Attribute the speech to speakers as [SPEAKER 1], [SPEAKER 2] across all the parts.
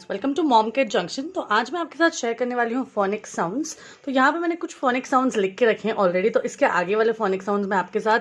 [SPEAKER 1] Friends, welcome to mom kid junction. तो आज मैं आपके साथ शेयर करने वाली हूँ फोनिक साउंड्स। तो यहाँ पे मैंने कुछ फोनिक साउंड्स लिख के रखे हैं ऑलरेडी। तो इसके आगे वाले फोनिक साउंड्स मैं आपके साथ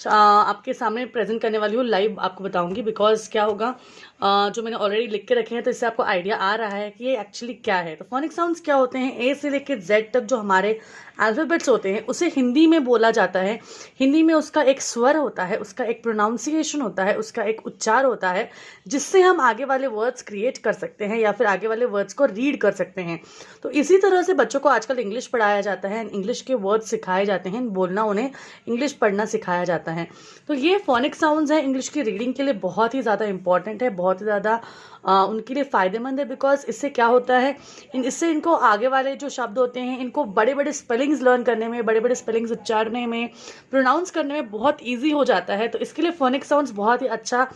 [SPEAKER 1] आपके सामने प्रेजेंट करने वाली हूँ, लाइव आपको बताऊंगी। बिकॉज क्या होगा, जो मैंने ऑलरेडी लिख के रखे हैं तो इससे आपको आइडिया आ रहा है कि ये एक्चुअली क्या है। तो फोनिक साउंड्स क्या होते हैं, ए से लेकर जेड तक जो हमारे अल्फाबेट्स होते हैं उसे हिंदी में बोला जाता है। हिंदी में उसका एक स्वर होता है, उसका एक प्रोनाउंसिएशन होता है, उसका एक उच्चार होता है, जिससे हम आगे वाले वर्ड्स क्रिएट कर सकते हैं या फिर आगे वाले वर्ड्स को रीड कर सकते हैं। तो इसी तरह से बच्चों को आजकल इंग्लिश पढ़ाया जाता है, इंग्लिश के वर्ड्स सिखाए जाते हैं, बोलना उन्हें इंग्लिश पढ़ना सिखाया जाता है। तो ये फोनिक साउंड्स हैं, इंग्लिश की रीडिंग के लिए बहुत ही ज़्यादा इंपॉर्टेंट है, बहुत ही ज़्यादा उनके लिए फ़ायदेमंद है। बिकॉज इससे क्या होता है, इससे इनको आगे वाले जो शब्द होते हैं इनको बड़े बड़े स्पेलिंग्स लर्न करने में, बड़े बड़े स्पेलिंग्स उच्चारने में, प्रोनाउंस करने में बहुत ईजी हो जाता है। तो इसके लिए फोनिक साउंड्स बहुत ही अच्छा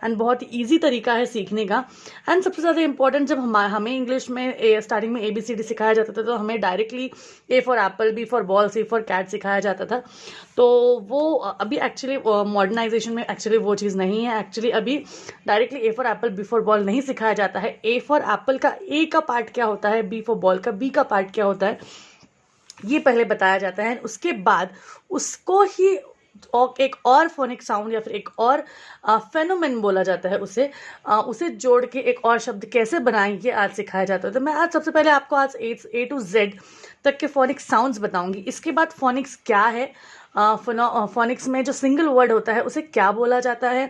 [SPEAKER 1] एंड बहुत ही ईजी तरीका है सीखने का। एंड सबसे ज़्यादा इंपॉर्टेंट, जब हमें इंग्लिश में स्टार्टिंग में ABCD सिखाया जाता था तो हमें directly A for apple, B for ball, C for cat सिखाया जाता था। तो वो अभी एक्चुअली मॉडर्नाइजेशन में एक्चुअली वो चीज़ नहीं है। एक्चुअली अभी directly A for apple, B for ball नहीं सिखाया जाता है। A फॉर एप्पल का A का पार्ट क्या होता है, B फॉर बॉल का B का पार्ट क्या होता है, ये पहले बताया जाता है। उसके बाद उसको ही एक और फोनिक साउंड या फिर एक और फेनोमेन बोला जाता है, उसे जोड़ के एक और शब्द कैसे बनाएं ये आज सिखाया जाता है। तो मैं आज सबसे पहले आपको आज A to Z तक के फोनिक साउंड्स बताऊंगी। इसके बाद फोनिक्स क्या है, फोनिक्स में जो सिंगल वर्ड होता है उसे क्या बोला जाता है,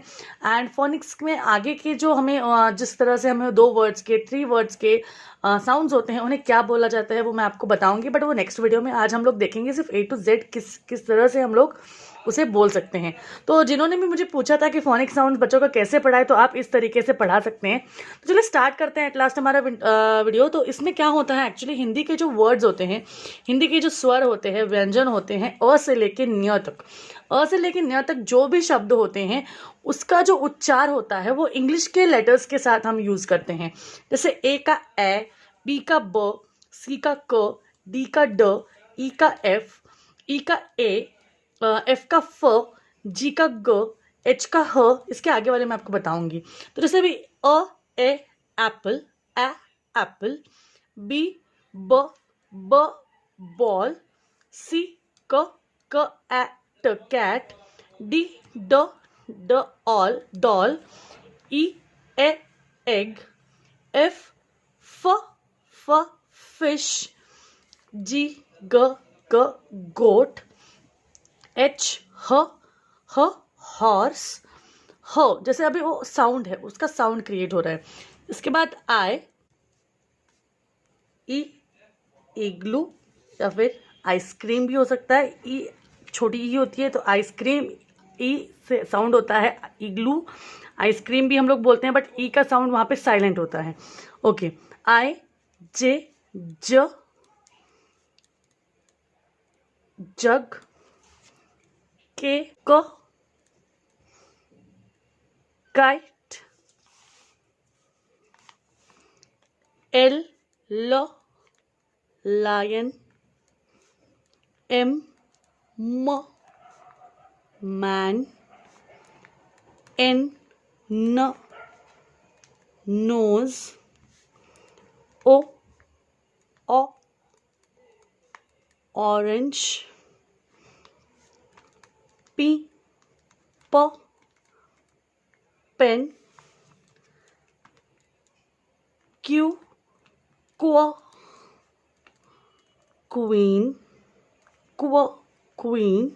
[SPEAKER 1] एंड फोनिक्स में आगे के जो हमें जिस तरह से हमें 2 वर्ड्स के, 3 वर्ड्स के साउंड्स होते हैं उन्हें क्या बोला जाता है वो मैं आपको बताऊंगी। बट वो नेक्स्ट वीडियो में। आज हम लोग देखेंगे सिर्फ A to Z किस तरह से हम लोग उसे बोल सकते हैं। तो जिन्होंने भी मुझे पूछा था कि फोनिक साउंड बच्चों का कैसे पढ़ाए, तो आप इस तरीके से पढ़ा सकते हैं। तो चलिए स्टार्ट करते हैं एट लास्ट हमारा वीडियो। तो इसमें क्या होता है, एक्चुअली हिंदी के जो वर्ड्स होते हैं, हिंदी के जो स्वर होते हैं, व्यंजन होते हैं, अ से लेके न्य तक, अ से लेके न्य तक जो भी शब्द होते हैं उसका जो उच्चार होता है वो इंग्लिश के लेटर्स के साथ हम यूज करते हैं। जैसे A का ए, B का ब, C का क, D का ड, E का F, E का ए, F का फ, G का ग, H का ह। इसके आगे वाले मैं आपको बताऊंगी। तो जैसे अभी ए एप्पल, ए एप्पल, B ब बॉल, C क एट कैट, D ड all doll, E egg, F fish, G ग गोट, H ह हॉर्स, ह जैसे अभी वो साउंड है उसका साउंड क्रिएट हो रहा है। इसके बाद ई इग्लू या फिर आइसक्रीम भी हो सकता है। ई छोटी ई होती है तो आइसक्रीम, ई से साउंड होता है इग्लू। आइसक्रीम भी हम लोग बोलते हैं बट ई का साउंड वहां पे साइलेंट होता है। Okay, J jug, K kite, L lion, M man, N nose, O orange, P pen, Q queen,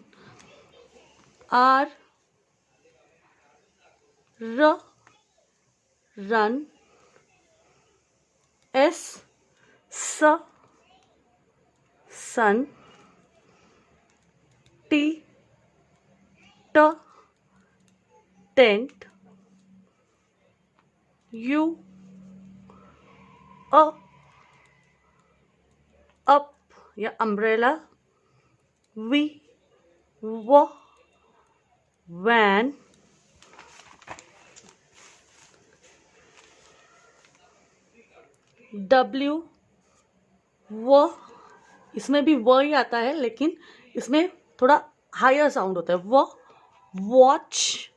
[SPEAKER 1] R run, S sun, T tent, U up या अम्ब्रेला, V वैन, W इसमें भी व ही आता है लेकिन इसमें थोड़ा हायर साउंड होता है। वॉच,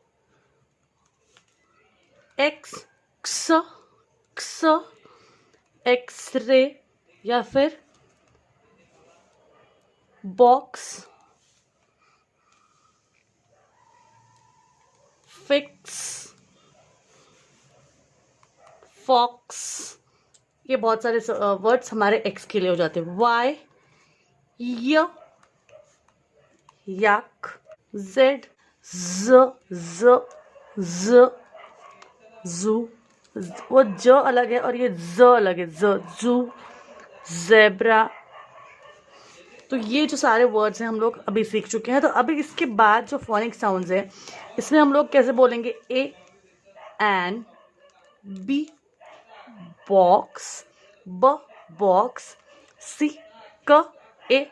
[SPEAKER 1] X एक्सरे या फिर बॉक्स, फिक्स, फॉक्स, ये बहुत सारे वर्ड्स हमारे एक्स के लिए हो जाते हैं। वाई, याक, जेड, ज, जू, वो ज अलग है और ये ज अलग है, जू, जेब्रा। तो ये जो सारे वर्ड्स हैं हम लोग अभी सीख चुके हैं। तो अभी इसके बाद जो फोनिक साउंड्स हैं इसमें हम लोग कैसे बोलेंगे? ए, एन, बी, बॉक्स, ब, बॉक्स, सी, क, ए,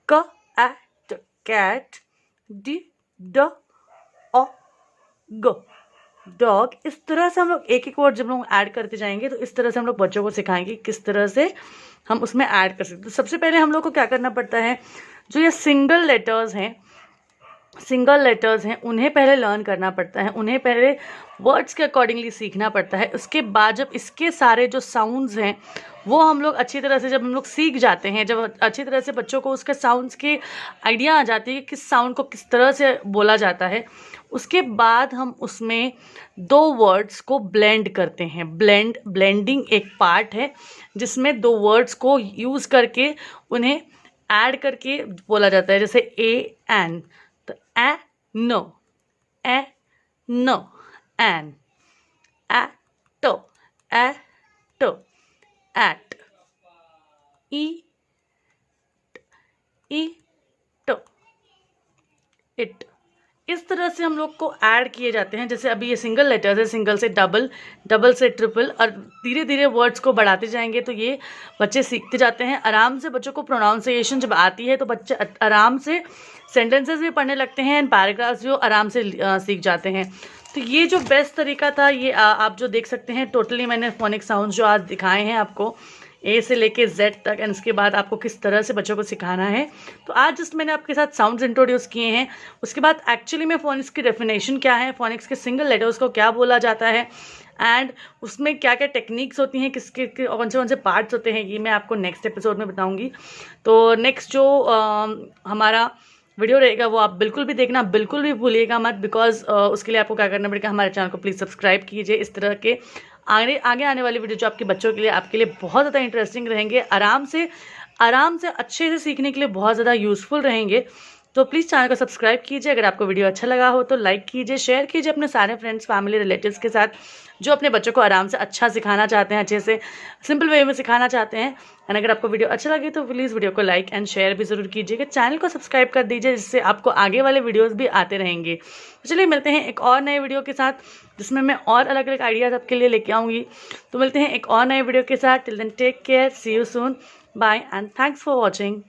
[SPEAKER 1] क, एट, कैट, डी, ड, ओ, ग, डॉग। इस तरह से हम लोग एक एक वर्ड जब लोग ऐड करते जाएंगे तो इस तरह से हम लोग बच्चों को सिखाएंगे किस तरह से हम उसमें ऐड कर सकते हैं। तो सबसे पहले हम लोग को क्या करना पड़ता है, जो ये सिंगल लेटर्स हैं उन्हें पहले लर्न करना पड़ता है, उन्हें पहले वर्ड्स के अकॉर्डिंगली सीखना पड़ता है। उसके बाद जब इसके सारे जो साउंड्स हैं वो हम लोग अच्छी तरह से जब हम लोग सीख जाते हैं, जब अच्छी तरह से बच्चों को उसके साउंड्स की आइडिया आ जाती है कि किस साउंड को किस तरह से बोला जाता है, उसके बाद हम उसमें दो वर्ड्स को ब्लेंड करते हैं। ब्लेंडिंग एक पार्ट है जिसमें दो वर्ड्स को यूज़ करके उन्हें ऐड करके बोला जाता है। जैसे ए, एन, तो A, no, A, no, N, A, to, at, E, to, it. इस तरह से हम लोग को ऐड किए जाते हैं। जैसे अभी ये सिंगल लेटर्स है, सिंगल से डबल, डबल से ट्रिपल, और धीरे धीरे वर्ड्स को बढ़ाते जाएंगे तो ये बच्चे सीखते जाते हैं आराम से। बच्चों को प्रोनाउंसिएशन जब आती है तो बच्चे आराम से सेंटेंसेस भी पढ़ने लगते हैं एंड पैराग्राफ्स भी आराम से सीख जाते हैं। तो ये जो बेस्ट तरीका था ये आप जो देख सकते हैं, टोटली मैंने फोनिक साउंड्स जो आज दिखाए हैं आपको ए से लेके जेड तक, एंड उसके बाद आपको किस तरह से बच्चों को सिखाना है। तो आज जस्ट मैंने आपके साथ साउंड्स इंट्रोड्यूस किए हैं। उसके बाद एक्चुअली में फोनिक्स की डेफिनेशन क्या है, फोनिक्स के सिंगल लेटर्स को क्या बोला जाता है, एंड उसमें क्या क्या टेक्निक्स होती हैं, किसके कौन से पार्ट्स होते हैं, ये मैं आपको नेक्स्ट एपिसोड में बताऊँगी। तो नेक्स्ट जो हमारा वीडियो रहेगा वो आप बिल्कुल भी देखना, बिल्कुल भी भूलिएगा मत, बिकॉज उसके लिए आपको क्या करना पड़ेगा, हमारे चैनल को प्लीज़ सब्सक्राइब कीजिए। इस तरह के आगे आने वाली वीडियो जो आपके बच्चों के लिए आपके लिए बहुत ज़्यादा इंटरेस्टिंग रहेंगे, आराम से अच्छे से सीखने के लिए बहुत ज़्यादा यूज़फुल रहेंगे। तो प्लीज़ चैनल को सब्सक्राइब कीजिए। अगर आपको वीडियो अच्छा लगा हो तो लाइक कीजिए, शेयर कीजिए अपने सारे फ्रेंड्स, फैमिली, रिलेटिव्स के साथ जो अपने बच्चों को आराम से अच्छा सिखाना चाहते हैं, अच्छे से सिंपल वे में सिखाना चाहते हैं। एंड अगर आपको वीडियो अच्छा लगे तो प्लीज़ वीडियो को लाइक एंड शेयर भी ज़रूर कीजिएगा, चैनल को सब्सक्राइब कर दीजिए, जिससे आपको आगे वाले वीडियोज़ भी आते रहेंगे। तो चलिए मिलते हैं एक और नए वीडियो के साथ जिसमें मैं और अलग अलग आइडियाज़ आपके लिए लेके आऊँगी। तो मिलते हैं एक और नए वीडियो के साथ। Till then take care, see you soon, bye and thanks for watching.